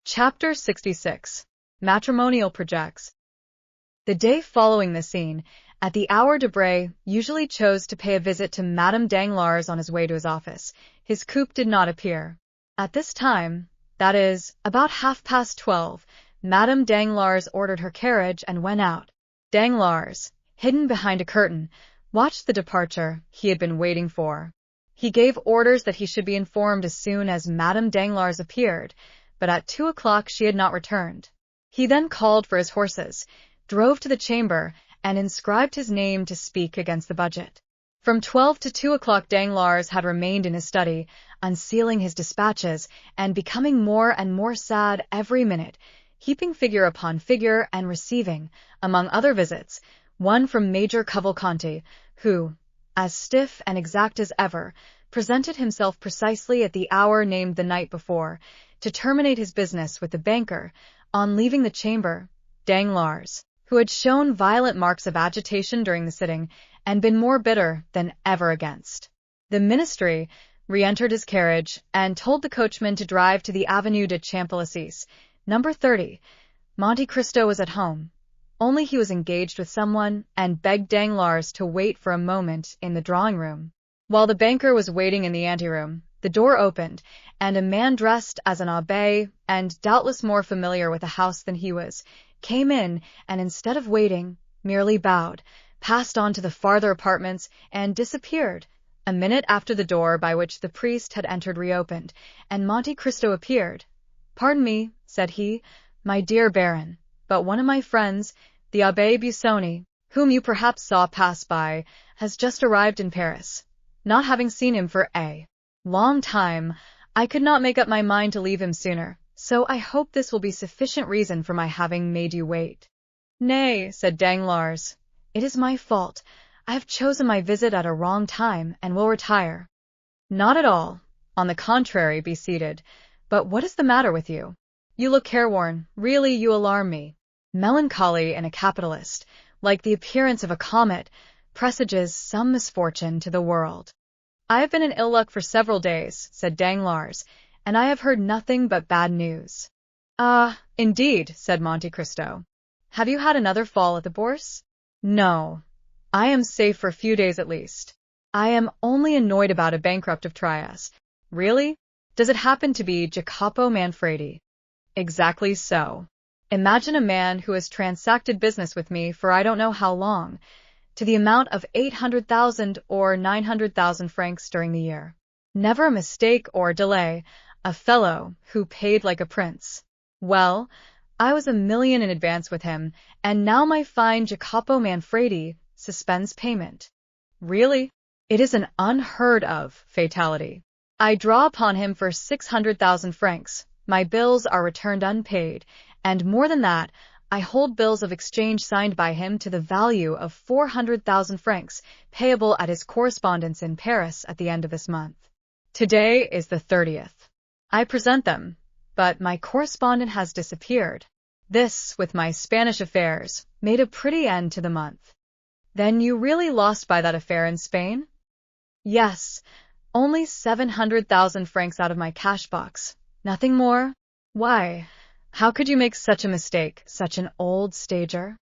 Chapter 66. Matrimonial Projects. The day following the scene, at the hour Debray usually chose to pay a visit to Madame Danglars on his way to his office, his coupe did not appear. At this time, that is, about 12:30, Madame Danglars ordered her carriage and went out. Danglars, hidden behind a curtain, watched the departure he had been waiting for. He gave orders that he should be informed as soon as Madame Danglars appeared, but at 2 o'clock she had not returned. He then called for his horses, drove to the chamber, and inscribed his name to speak against the budget. From 12 to 2 o'clock Danglars had remained in his study, unsealing his dispatches, and becoming more and more sad every minute, heaping figure upon figure and receiving, among other visits, one from Major Cavalcanti, who, as stiff and exact as ever, presented himself precisely at the hour named the night before, to terminate his business with the banker. On leaving the chamber, Danglars, who had shown violent marks of agitation during the sitting, and been more bitter than ever against the ministry, re-entered his carriage, and told the coachman to drive to the Avenue de Champs-Élysées, number 30. Monte Cristo was at home, only he was engaged with someone, and begged Danglars to wait for a moment in the drawing-room. While the banker was waiting in the anteroom, the door opened, and a man dressed as an abbé, and doubtless more familiar with the house than he was, came in, and instead of waiting, merely bowed, passed on to the farther apartments, and disappeared. A minute after the door by which the priest had entered reopened, and Monte Cristo appeared. "Pardon me," said he, "my dear Baron, but one of my friends, the Abbé Busoni, whom you perhaps saw pass by, has just arrived in Paris. Not having seen him for a long time, I could not make up my mind to leave him sooner, so I hope this will be sufficient reason for my having made you wait." "Nay," said Danglars, "it is my fault. I have chosen my visit at a wrong time, and will retire." "Not at all. On the contrary, be seated. But what is the matter with you? You look careworn. Really, you alarm me. Melancholy in a capitalist, like the appearance of a comet, presages some misfortune to the world." "I have been in ill luck for several days," said Danglars, "and I have heard nothing but bad news." "Ah, indeed," said Monte Cristo. "Have you had another fall at the Bourse?" "No. I am safe for a few days at least. I am only annoyed about a bankrupt of Trieste." "Really? Does it happen to be Jacopo Manfredi?" "Exactly so. Imagine a man who has transacted business with me for I don't know how long, to the amount of 800,000 or 900,000 francs during the year. Never a mistake or delay, a fellow who paid like a prince. Well, I was 1,000,000 in advance with him, and now my fine Jacopo Manfredi suspends payment. Really, it is an unheard of fatality. I draw upon him for 600,000 francs. My bills are returned unpaid, and more than that, I hold bills of exchange signed by him to the value of 400,000 francs, payable at his correspondence in Paris at the end of this month. Today is the 30th. I present them, but my correspondent has disappeared. This, with my Spanish affairs, made a pretty end to the month." "Then you really lost by that affair in Spain?" "Yes, only 700,000 francs out of my cash box. Nothing more." "Why? How could you make such a mistake, such an old stager?"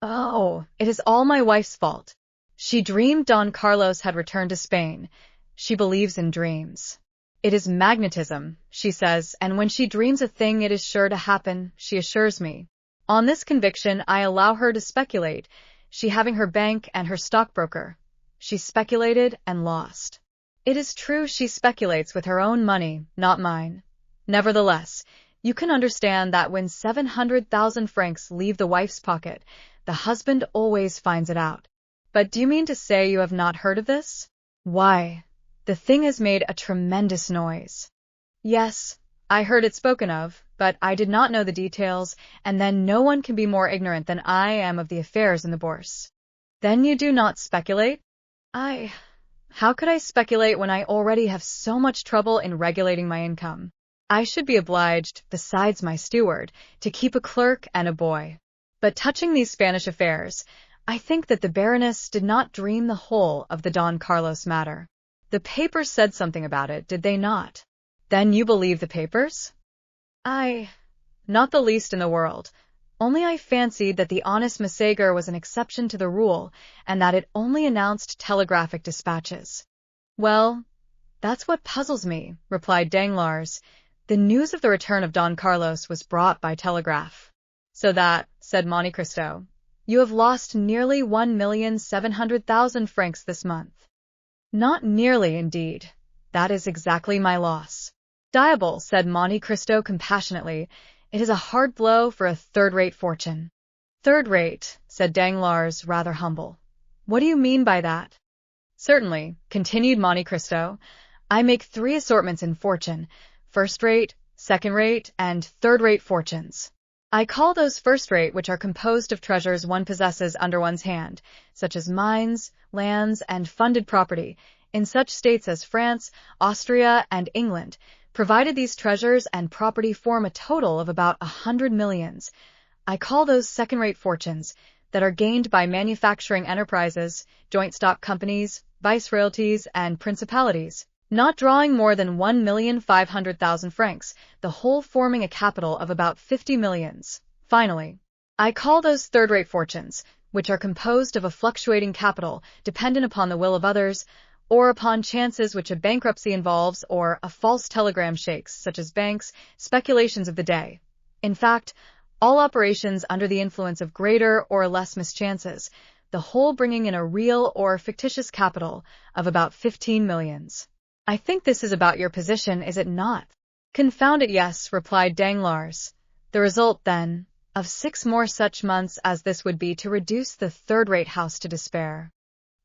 "Oh, it is all my wife's fault. She dreamed Don Carlos had returned to Spain. She believes in dreams. It is magnetism, she says, and when she dreams a thing it is sure to happen, she assures me. On this conviction I allow her to speculate, she having her bank and her stockbroker. She speculated and lost. It is true she speculates with her own money, not mine. Nevertheless, you can understand that when 700,000 francs leave the wife's pocket, the husband always finds it out. But do you mean to say you have not heard of this?" "Why, the thing has made a tremendous noise." "Yes, I heard it spoken of, but I did not know the details, and then no one can be more ignorant than I am of the affairs in the Bourse." "Then you do not speculate?" How could I speculate when I already have so much trouble in regulating my income? I should be obliged, besides my steward, to keep a clerk and a boy. But touching these Spanish affairs, I think that the Baroness did not dream the whole of the Don Carlos matter. The papers said something about it, did they not?" "Then you believe the papers?" Not the least in the world. Only I fancied that the honest Massager was an exception to the rule, and that it only announced telegraphic dispatches. Well, that's what puzzles me, replied Danglars. The news of the return of Don Carlos was brought by telegraph. So that, said Monte Cristo, you have lost nearly 1,700,000 francs this month. Not nearly, indeed. That is exactly my loss. Diable, said Monte Cristo compassionately, it is a hard blow for a third-rate fortune. Third-rate, said Danglars, rather humble. What do you mean by that? Certainly, continued Monte Cristo, I make 3 assortments in fortune, first-rate, second-rate, and third-rate fortunes. I call those first-rate which are composed of treasures one possesses under one's hand, such as mines, lands, and funded property, in such states as France, Austria, and England, provided these treasures and property form a total of about 100 millions. I call those second-rate fortunes that are gained by manufacturing enterprises, joint stock companies, viceroyalties, and principalities, not drawing more than 1,500,000 francs, the whole forming a capital of about 50 millions. Finally, I call those third-rate fortunes, which are composed of a fluctuating capital dependent upon the will of others, or upon chances which a bankruptcy involves or a false telegram shakes, such as banks, speculations of the day. In fact, all operations under the influence of greater or less mischances, the whole bringing in a real or fictitious capital of about 15 millions. I think this is about your position, is it not? Confound it, yes, replied Danglars. The result, then, of 6 more such months as this would be to reduce the third-rate house to despair.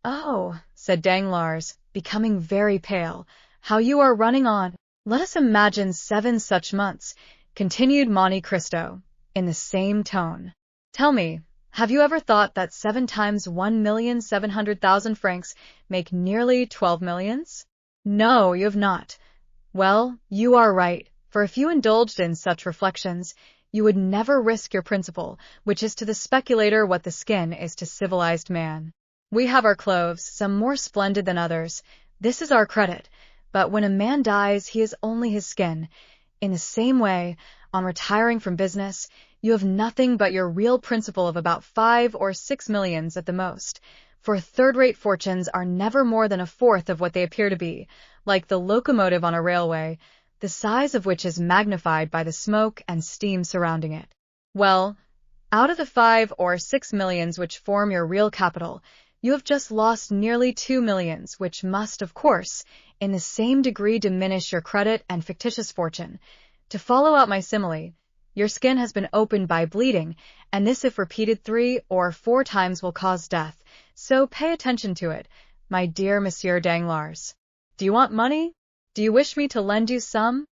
Oh, said Danglars, becoming very pale, how you are running on. Let us imagine 7 such months, continued Monte Cristo, in the same tone. Tell me, have you ever thought that 7 times 1,700,000 francs make nearly 12 millions? No, you have not. Well, you are right, for if you indulged in such reflections, you would never risk your principal, which is to the speculator what the skin is to civilized man. We have our clothes, some more splendid than others. This is our credit. But when a man dies, he is only his skin. In the same way, on retiring from business, you have nothing but your real principal of about 5 or 6 millions at the most. For third-rate fortunes are never more than a fourth of what they appear to be, like the locomotive on a railway, the size of which is magnified by the smoke and steam surrounding it. Well, out of the 5 or 6 millions which form your real capital, you have just lost nearly 2 millions, which must, of course, in the same degree diminish your credit and fictitious fortune. To follow out my simile, your skin has been opened by bleeding, and this if repeated 3 or 4 times will cause death, so pay attention to it, my dear Monsieur Danglars. Do you want money? Do you wish me to lend you some?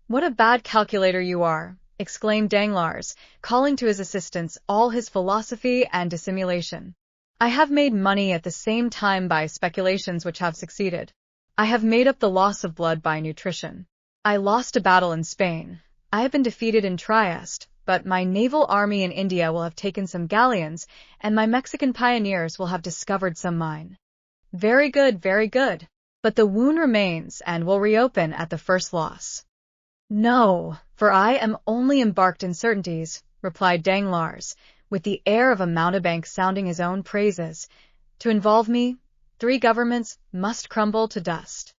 What a bad calculator you are, exclaimed Danglars, calling to his assistance all his philosophy and dissimulation. I have made money at the same time by speculations which have succeeded. I have made up the loss of blood by nutrition. I lost a battle in Spain. I have been defeated in Trieste, but my naval army in India will have taken some galleons, and my Mexican pioneers will have discovered some mine. Very good, very good. But the wound remains and will reopen at the first loss. No, for I am only embarked in certainties, replied Danglars, with the air of a mountebank sounding his own praises. To involve me, 3 governments must crumble to dust.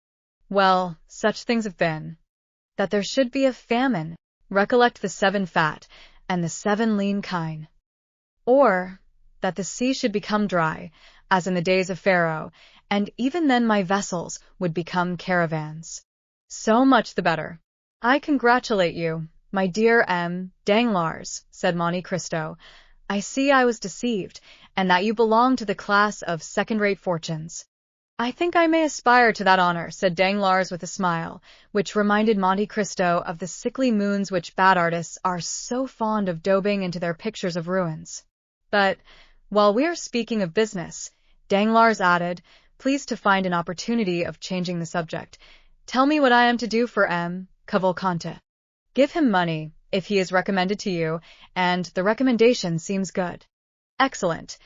Well, such things have been. That there should be a famine, recollect the 7 fat, and the 7 lean kine. Or, that the sea should become dry, as in the days of Pharaoh, and even then my vessels would become caravans. So much the better. I congratulate you, my dear M. Danglars, said Monte Cristo. I see I was deceived, and that you belong to the class of second-rate fortunes. I think I may aspire to that honor, said Danglars with a smile, which reminded Monte Cristo of the sickly moons which bad artists are so fond of daubing into their pictures of ruins. But, while we are speaking of business, Danglars added, pleased to find an opportunity of changing the subject, tell me what I am to do for M. Cavalcante. Give him money, if he is recommended to you, and the recommendation seems good. Excellent.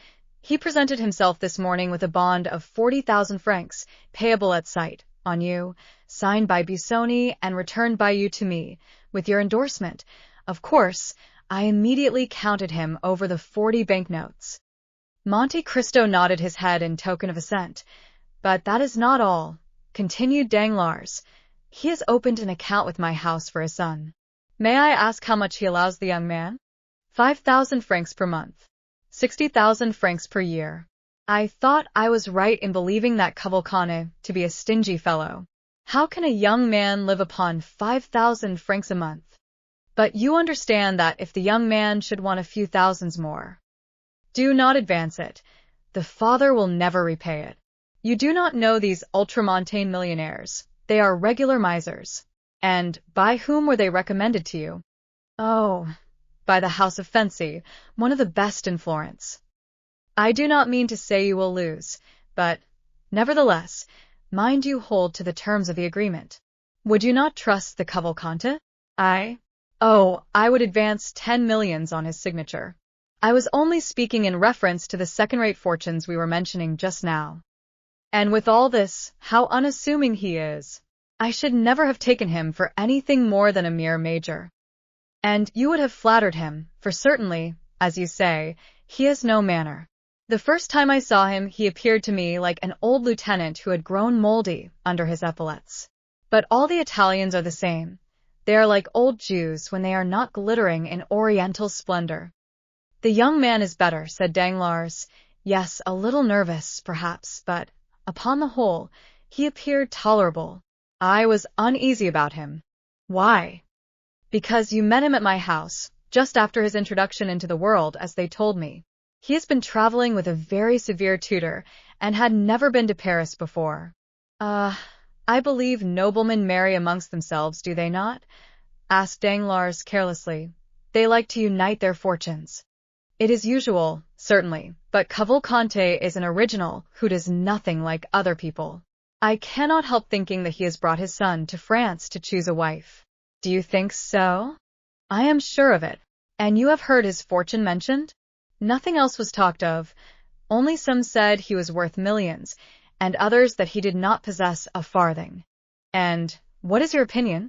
He presented himself this morning with a bond of 40,000 francs, payable at sight, on you, signed by Busoni and returned by you to me, with your endorsement, Of course, I immediately counted him over the 40 banknotes. Monte Cristo nodded his head in token of assent. But that is not all, continued Danglars. He has opened an account with my house for his son. May I ask how much he allows the young man? 5,000 francs per month. 60,000 francs per year. I thought I was right in believing that Cavalcante to be a stingy fellow. How can a young man live upon 5,000 francs a month? But you understand that if the young man should want a few thousands more, do not advance it. The father will never repay it. You do not know these ultramontane millionaires. They are regular misers. And by whom were they recommended to you? Oh, by the House of Fancy, one of the best in Florence. I do not mean to say you will lose, but, nevertheless, mind you hold to the terms of the agreement. Would you not trust the Cavalcante? I would advance 10 millions on his signature. I was only speaking in reference to the second-rate fortunes we were mentioning just now. And with all this, how unassuming he is! I should never have taken him for anything more than a mere major. And you would have flattered him, for certainly, as you say, he has no manner. The first time I saw him, he appeared to me like an old lieutenant who had grown moldy under his epaulets. But all the Italians are the same. They are like old Jews when they are not glittering in oriental splendor. The young man is better, said Danglars. Yes, a little nervous, perhaps, but, upon the whole, he appeared tolerable. I was uneasy about him. Why? Because you met him at my house, just after his introduction into the world, as they told me. He has been traveling with a very severe tutor, and had never been to Paris before. I believe noblemen marry amongst themselves, do they not? Asked Danglars carelessly. They like to unite their fortunes. It is usual, certainly, but Cavalcante is an original who does nothing like other people. I cannot help thinking that he has brought his son to France to choose a wife. Do you think so? I am sure of it. And you have heard his fortune mentioned? Nothing else was talked of. Only some said he was worth millions, and others that he did not possess a farthing. And what is your opinion?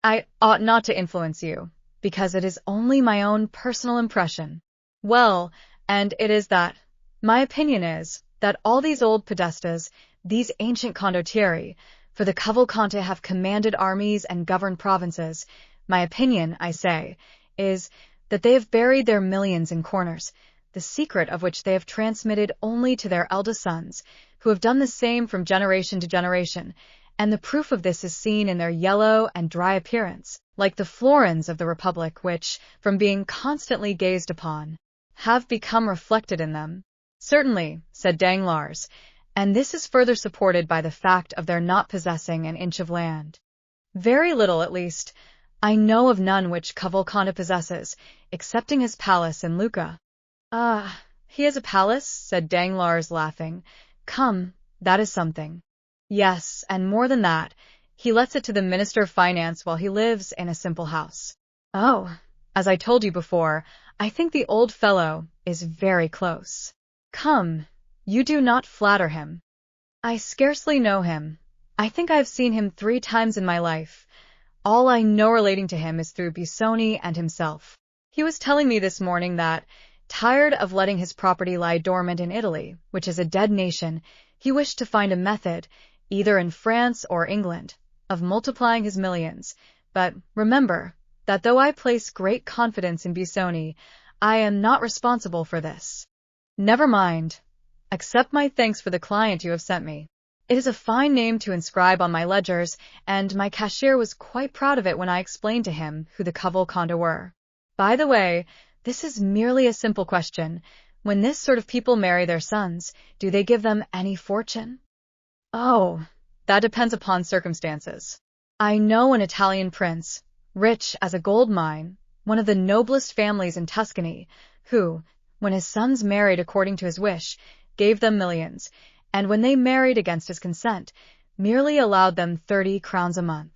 I ought not to influence you, because it is only my own personal impression. Well, and it is that. My opinion is that all these old podestas, these ancient condottieri, for the Cavalcante have commanded armies and governed provinces, my opinion, I say, is that they have buried their millions in corners, the secret of which they have transmitted only to their eldest sons, who have done the same from generation to generation, and the proof of this is seen in their yellow and dry appearance, like the florins of the Republic which, from being constantly gazed upon, have become reflected in them. Certainly, said Danglars, and this is further supported by the fact of their not possessing an inch of land. Very little, at least. I know of none which Cavalcante possesses, excepting his palace in Lucca. He has a palace, said Danglars, laughing. Come, that is something. Yes, and more than that, he lets it to the Minister of Finance while he lives in a simple house. Oh, as I told you before, I think the old fellow is very close. Come, you do not flatter him. I scarcely know him. I think I have seen him 3 times in my life. All I know relating to him is through Busoni and himself. He was telling me this morning that, tired of letting his property lie dormant in Italy, which is a dead nation, he wished to find a method, either in France or England, of multiplying his millions. But remember that though I place great confidence in Busoni, I am not responsible for this. Never mind. Accept my thanks for the client you have sent me. It is a fine name to inscribe on my ledgers, and my cashier was quite proud of it when I explained to him who the Cavalcante were. By the way, this is merely a simple question. When this sort of people marry their sons, do they give them any fortune? Oh, that depends upon circumstances. I know an Italian prince, rich as a gold mine, one of the noblest families in Tuscany, who, when his sons married according to his wish, gave them millions, and when they married against his consent, merely allowed them 30 crowns a month.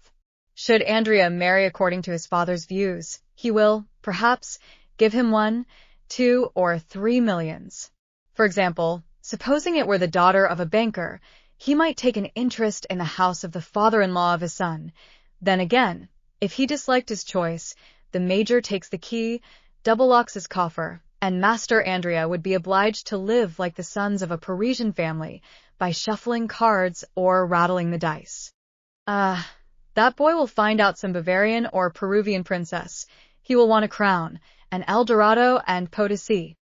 Should Andrea marry according to his father's views, he will, perhaps, give him 1, 2, or 3 millions. For example, supposing it were the daughter of a banker, he might take an interest in the house of the father-in-law of his son. Then again, if he disliked his choice, the Major takes the key, double locks his coffer, and Master Andrea would be obliged to live like the sons of a Parisian family by shuffling cards or rattling the dice. That boy will find out some Bavarian or Peruvian princess. He will want a crown, an El Dorado and Potosi.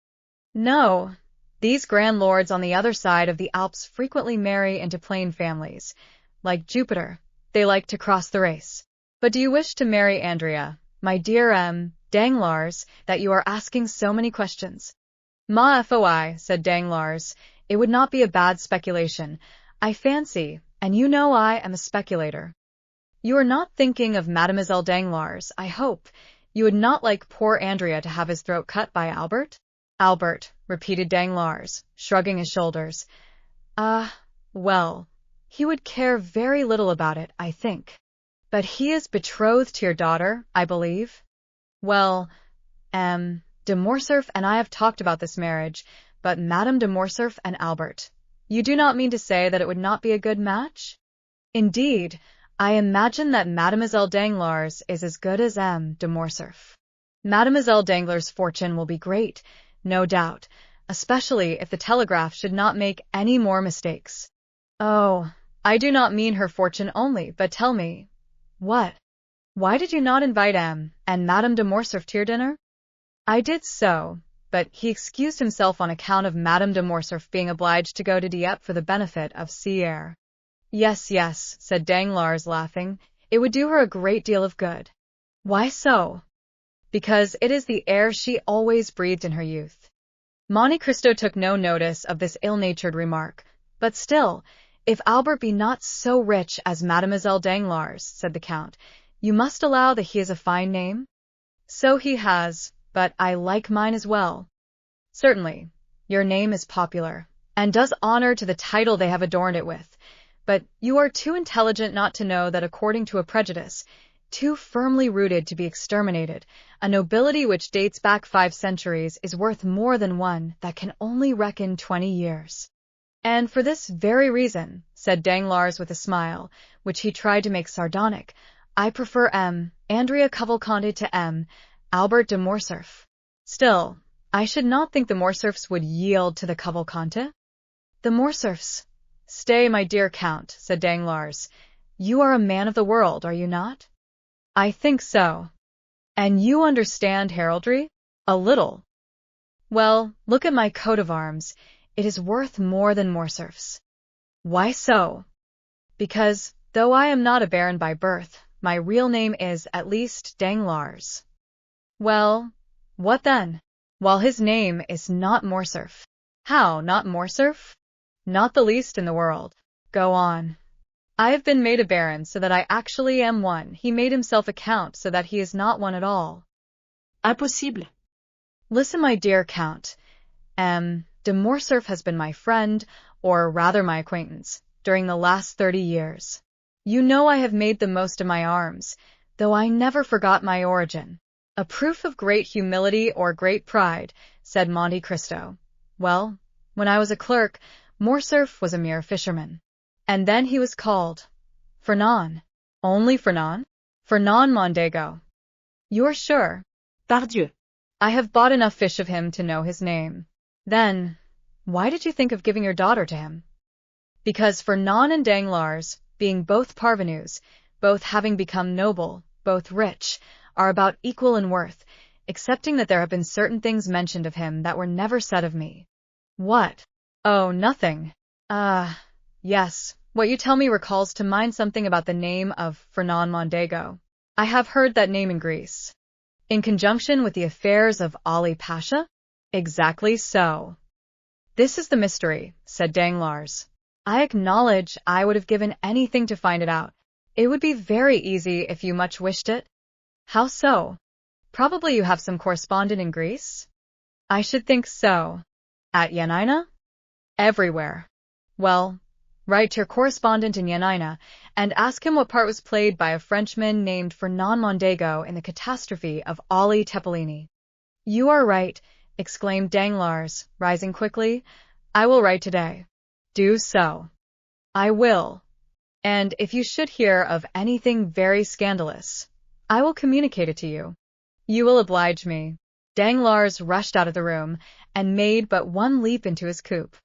No, these grand lords on the other side of the Alps frequently marry into plain families. Like Jupiter, they like to cross the race. But do you wish to marry Andrea, my dear Danglars, that you are asking so many questions? Ma foi, said Danglars, it would not be a bad speculation, I fancy, and you know I am a speculator. You are not thinking of Mademoiselle Danglars, I hope. You would not like poor Andrea to have his throat cut by Albert? Albert, repeated Danglars, shrugging his shoulders. Well, he would care very little about it, I think. But he is betrothed to your daughter, I believe? Well, de Morcerf and I have talked about this marriage, but Madame de Morcerf and Albert, you do not mean to say that it would not be a good match? Indeed, I imagine that Mademoiselle Danglars is as good as de Morcerf. Mademoiselle Danglars' fortune will be great, no doubt, especially if the telegraph should not make any more mistakes. Oh, I do not mean her fortune only, but tell me, what? Why did you not invite and Madame de Morcerf to your dinner? I did so, but he excused himself on account of Madame de Morcerf being obliged to go to Dieppe for the benefit of sea air. Yes, yes, said Danglars, laughing, it would do her a great deal of good. Why so? Because it is the air she always breathed in her youth. Monte Cristo took no notice of this ill-natured remark, but still, if Albert be not so rich as Mademoiselle Danglars, said the Count, you must allow that he has a fine name? So he has, but I like mine as well. Certainly, your name is popular, and does honor to the title they have adorned it with, but you are too intelligent not to know that according to a prejudice, too firmly rooted to be exterminated, a nobility which dates back 5 centuries is worth more than one that can only reckon 20 years. And for this very reason, said Danglars with a smile, which he tried to make sardonic, I prefer Andrea Cavalcanti to Albert de Morcerf. Still, I should not think the Morcerfs would yield to the Cavalcanti. The Morcerfs? Stay, my dear Count, said Danglars. You are a man of the world, are you not? I think so. And you understand heraldry? A little. Well, look at my coat of arms. It is worth more than Morcerf's. Why so? Because, though I am not a baron by birth, my real name is, at least, Danglars. Well, what then? While his name is not Morcerf. How, not Morcerf? Not the least in the world. Go on. I have been made a baron so that I actually am one. He made himself a count so that he is not one at all. Impossible. Listen, my dear Count. De Morcerf has been my friend, or rather my acquaintance, during the last 30 years. You know I have made the most of my arms, though I never forgot my origin. A proof of great humility or great pride, said Monte Cristo. Well, when I was a clerk, Morcerf was a mere fisherman. And then he was called Fernand. Only Fernand? Fernand Mondego. You're sure? Pardieu. I have bought enough fish of him to know his name. Then, why did you think of giving your daughter to him? Because Fernand and Danglars, being both parvenus, both having become noble, both rich, are about equal in worth, excepting that there have been certain things mentioned of him that were never said of me. What? Oh, nothing. Yes, what you tell me recalls to mind something about the name of Fernand Mondego. I have heard that name in Greece. In conjunction with the affairs of Ali Pasha? Exactly so. This is the mystery, said Danglars. I acknowledge I would have given anything to find it out. It would be very easy if you much wished it. How so? Probably you have some correspondent in Greece? I should think so. At Yanina? Everywhere. Well, write to your correspondent in Yanina and ask him what part was played by a Frenchman named Fernand Mondego in the catastrophe of Ali Tepelini. You are right, exclaimed Danglars, rising quickly. I will write today. Do so. I will. And if you should hear of anything very scandalous, I will communicate it to you. You will oblige me. Danglars rushed out of the room and made but one leap into his coupe.